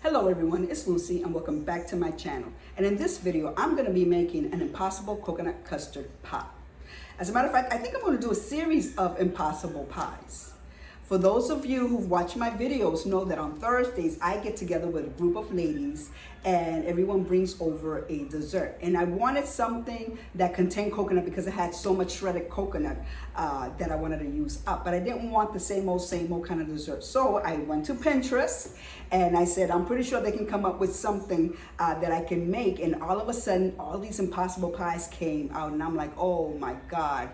Hello everyone, it's Lucy and welcome back to my channel. And in this video, I'm going to be making an impossible coconut custard pie. As a matter of fact, I think I'm going to do a series of impossible pies. For those of you who've watched my videos know that on Thursdays, I get together with a group of ladies and everyone brings over a dessert. And I wanted something that contained coconut because it had so much shredded coconut that I wanted to use up. But I didn't want the same old kind of dessert. So I went to Pinterest and I said, I'm pretty sure they can come up with something that I can make. And all of a sudden, all these impossible pies came out and I'm like, oh my God,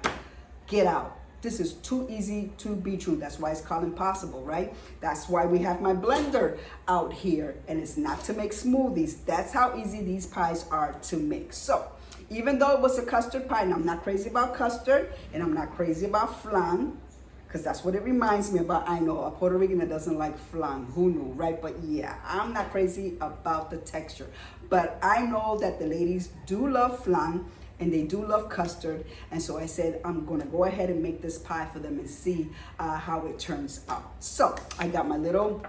get out. This is too easy to be true. That's why it's called impossible, right? That's why we have my blender out here, and it's not to make smoothies. That's how easy these pies are to make. So even though it was a custard pie, and I'm not crazy about custard, and I'm not crazy about flan, because that's what it reminds me about. I know a Puerto Rican that doesn't like flan, who knew, right? But yeah, I'm not crazy about the texture. But I know that the ladies do love flan, and they do love custard, and so I said I'm gonna go ahead and make this pie for them and see how it turns out. So I got my little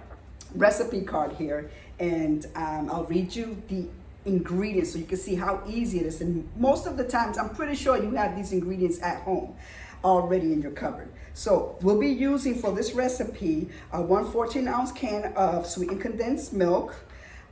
recipe card here, and I'll read you the ingredients so you can see how easy it is. And most of the times, I'm pretty sure you have these ingredients at home already in your cupboard. So we'll be using for this recipe a 1 14-ounce can of sweetened condensed milk.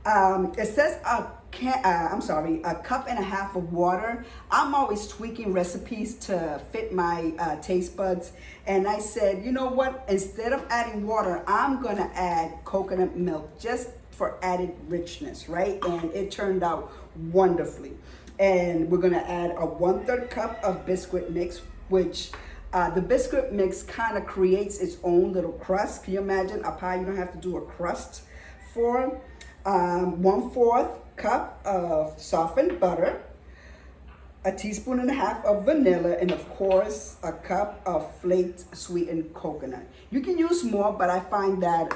It says a cup and a half of water. I'm always tweaking recipes to fit my taste buds. And I said, you know what? Instead of adding water, I'm going to add coconut milk just for added richness, right? And it turned out wonderfully. And we're going to add a 1/3 cup of Bisquick mix, which the Bisquick mix kind of creates its own little crust. Can you imagine a pie you don't have to do a crust for? 1/4 cup of softened butter, a teaspoon and a half of vanilla, and of course a cup of flaked sweetened coconut. You can use more, but I find that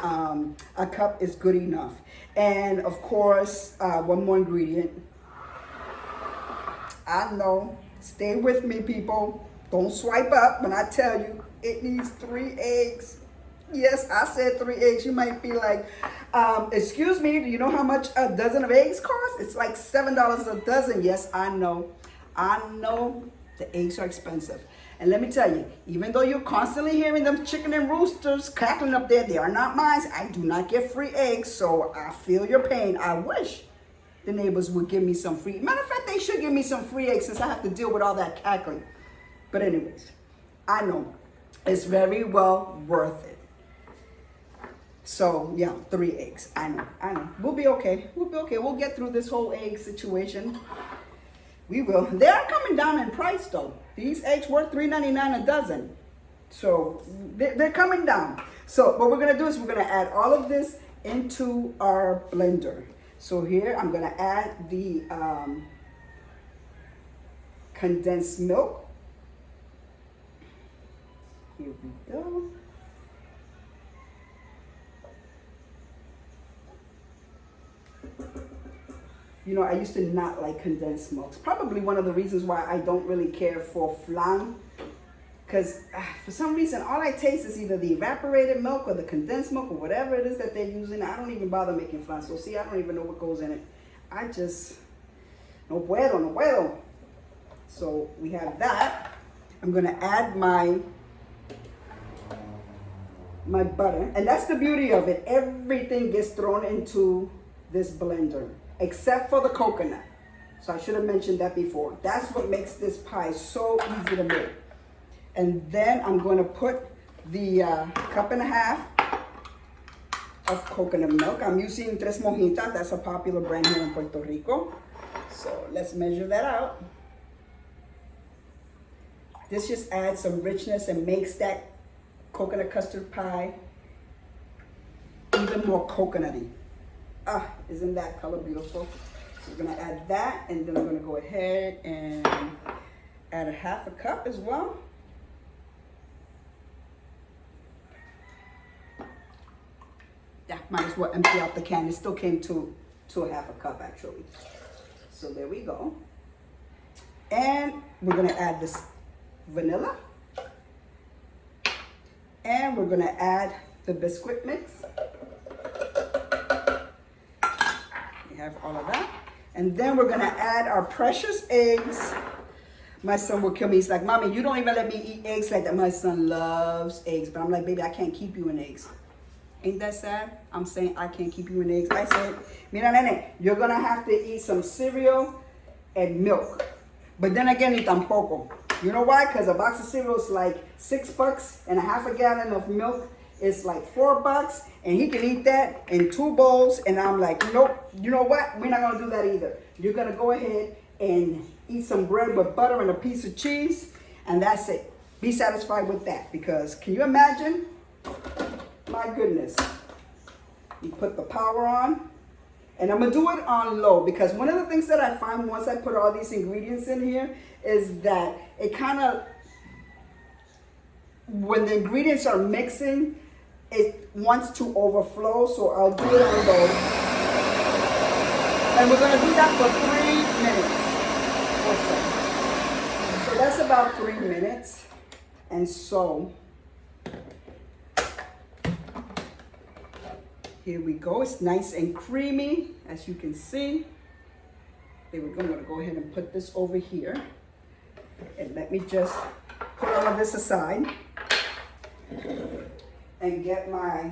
a cup is good enough. And of course, one more ingredient. I know, stay with me people. Don't swipe up when I tell you it needs 3 eggs. Yes, I said 3 eggs. You might be like, excuse me, do you know how much a dozen of eggs cost? It's like $7 a dozen. Yes, I know. I know the eggs are expensive. And let me tell you, even though you're constantly hearing them chicken and roosters cackling up there, they are not mine. I do not get free eggs, so I feel your pain. I wish the neighbors would give me some free. Matter of fact, they should give me some free eggs since I have to deal with all that cackling. But anyways, I know it's very well worth it. So yeah, 3 eggs. I know. We'll be okay. We'll get through this whole egg situation. We will. They are coming down in price though. These eggs were $3.99 a dozen. So they're coming down. So what we're gonna do is we're gonna add all of this into our blender. So here I'm gonna add the condensed milk. Here we go. You know, I used to not like condensed milks. Probably one of the reasons why I don't really care for flan. Because for some reason, all I taste is either the evaporated milk or the condensed milk or whatever it is that they're using. I don't even bother making flan. So see, I don't even know what goes in it. I just, no puedo. So we have that. I'm going to add my butter. And that's the beauty of it. Everything gets thrown into this blender, except for the coconut. So I should have mentioned that before. That's what makes this pie so easy to make. And then I'm going to put the cup and a half of coconut milk. I'm using Tres Mojitas. That's a popular brand here in Puerto Rico. So let's measure that out. This just adds some richness and makes that coconut custard pie even more coconutty. Isn't that color beautiful? So we're gonna add that, and then I'm gonna go ahead and add a 1/2 cup as well. Yeah, might as well empty out the can. It still came to a 1/2 cup actually. So there we go. And we're gonna add this vanilla. And we're gonna add the Bisquick mix. have all of that. And then we're gonna add our precious eggs. My son will kill me. He's like, Mommy, you don't even let me eat eggs like that. My son loves eggs. But I'm like, baby, I can't keep you in eggs. Ain't that sad? I'm saying I can't keep you in eggs. I said, mira, nene, you're gonna have to eat some cereal and milk. But then again, ni tampoco. You know why? Because a box of cereal is like $6 and a half a gallon of milk is like $4. And he can eat that in 2 bowls. And I'm like, nope, you know what? We're not gonna do that either. You're gonna go ahead and eat some bread with butter and a piece of cheese. And that's it. Be satisfied with that. Because can you imagine? My goodness. You put the power on. And I'm going to do it on low because one of the things that I find once I put all these ingredients in here is that it kind of, when the ingredients are mixing, it wants to overflow. So I'll do it on low. And we're going to do that for 3 minutes. So that's about 3 minutes. And so here we go. It's nice and creamy, as you can see. There we go. I'm going to go ahead and put this over here. And let me just put all of this aside and get my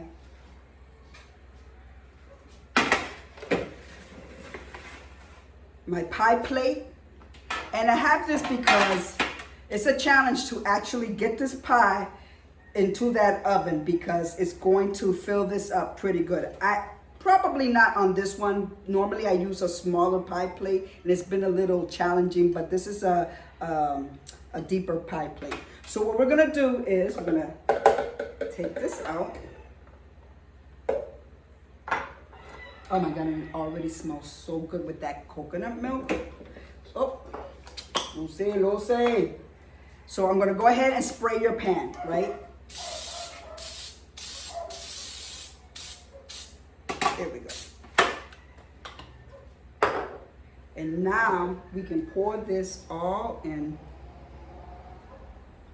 pie plate. And I have this because it's a challenge to actually get this pie into that oven because it's going to fill this up pretty good. I probably not on this one. Normally I use a smaller pie plate and it's been a little challenging, but this is a deeper pie plate. So what we're gonna do is we're gonna take this out. Oh my God, it already smells so good with that coconut milk. Oh, lo sé. So I'm gonna go ahead and spray your pan, right? There we go. And now we can pour this all in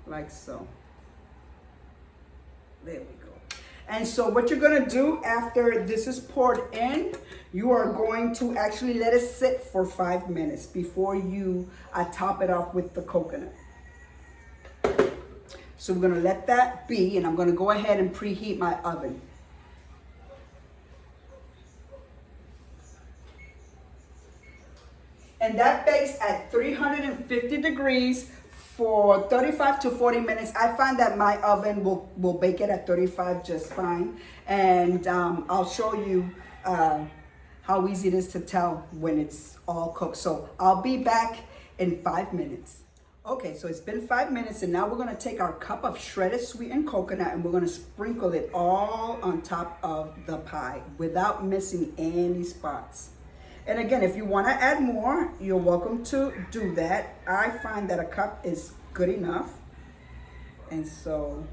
like so. There we go. And so what you're gonna do after this is poured in, you are going to actually let it sit for 5 minutes before you top it off with the coconut. So we're gonna let that be, and I'm gonna go ahead and preheat my oven. And that bakes at 350 degrees for 35 to 40 minutes. I find that my oven will bake it at 35 just fine. And I'll show you how easy it is to tell when it's all cooked. So I'll be back in 5 minutes. Okay, so it's been 5 minutes and now we're gonna take our cup of shredded sweetened coconut and we're gonna sprinkle it all on top of the pie without missing any spots. And again, if you want to add more, you're welcome to do that. I find that a cup is good enough. And so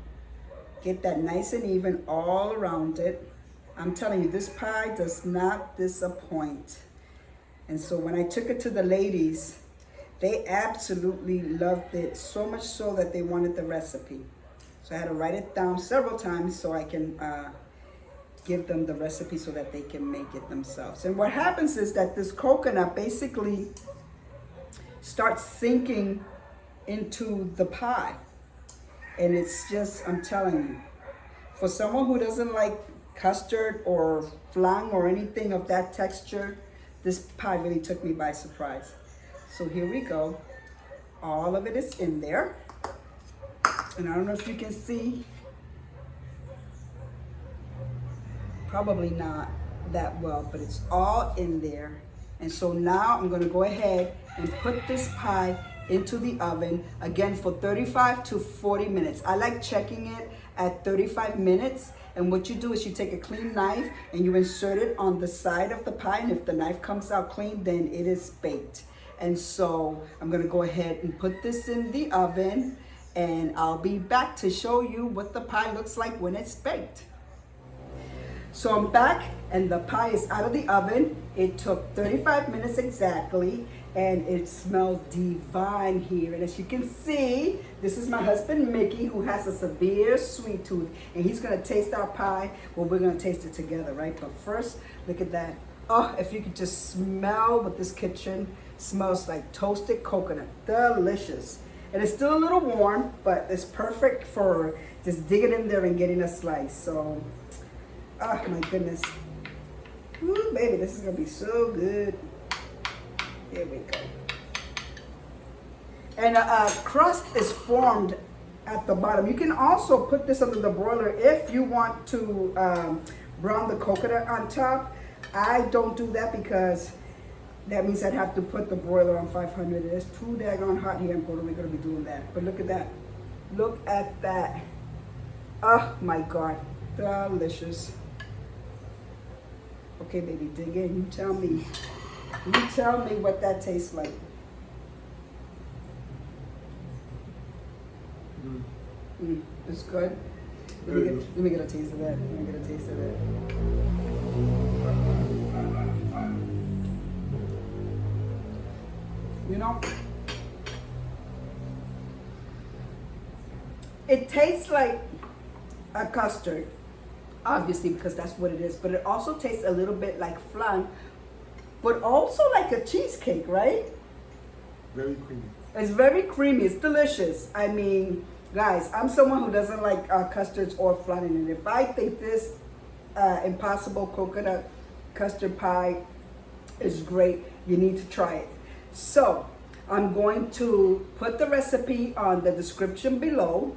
get that nice and even all around it. I'm telling you, this pie does not disappoint. And so when I took it to the ladies, they absolutely loved it, so much so that they wanted the recipe. So I had to write it down several times so I can give them the recipe so that they can make it themselves. And what happens is that this coconut basically starts sinking into the pie. And it's just, I'm telling you, for someone who doesn't like custard or flan or anything of that texture, this pie really took me by surprise. So here we go. All of it is in there. And I don't know if you can see, probably not that well, but it's all in there. And so now I'm gonna go ahead and put this pie into the oven, again for 35 to 40 minutes. I like checking it at 35 minutes. And what you do is you take a clean knife and you insert it on the side of the pie. And if the knife comes out clean, then it is baked. And so I'm gonna go ahead and put this in the oven and I'll be back to show you what the pie looks like when it's baked. So I'm back and the pie is out of the oven. It took 35 minutes exactly and it smells divine here. And as you can see, this is my husband Mickey, who has a severe sweet tooth, and he's gonna taste our pie. Well, we're gonna taste it together, right? But first, look at that Oh, if you could just smell what this kitchen smells like. Toasted coconut. Delicious. And it's still a little warm, but it's perfect for just digging in there and getting a slice. So, oh my goodness. Ooh, baby, this is going to be so good. Here we go. And a crust is formed at the bottom. You can also put this under the broiler if you want to brown the coconut on top. I don't do that because that means I'd have to put the broiler on 500. It's too daggone hot here in Puerto Rico to be doing that. But look at that. Look at that. Oh my God. Delicious. Okay, baby, dig in. You tell me. You tell me what that tastes like. It's good. Let me get a taste of that. Let me get a taste of that. You know, it tastes like a custard, obviously, because that's what it is. But it also tastes a little bit like flan, but also like a cheesecake, right? Very creamy. It's very creamy. It's delicious. I mean, guys, I'm someone who doesn't like custards or flan in it. If I think this Impossible coconut custard pie is great, you need to try it. So, I'm going to put the recipe on the description below.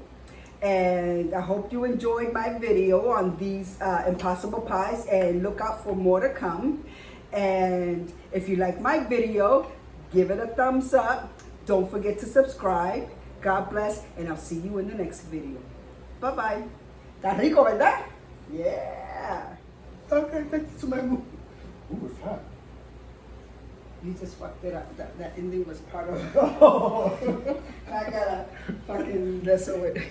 And I hope you enjoyed my video on these Impossible pies, and look out for more to come. And if you like my video, give it a thumbs up. Don't forget to subscribe. God bless, and I'll see you in the next video. Bye-bye. Está rico, ¿verdad? Yeah. Okay, thank you so much. Ooh, it's hot. You just fucked it up. That ending was part of it. I gotta fucking wrestle with it.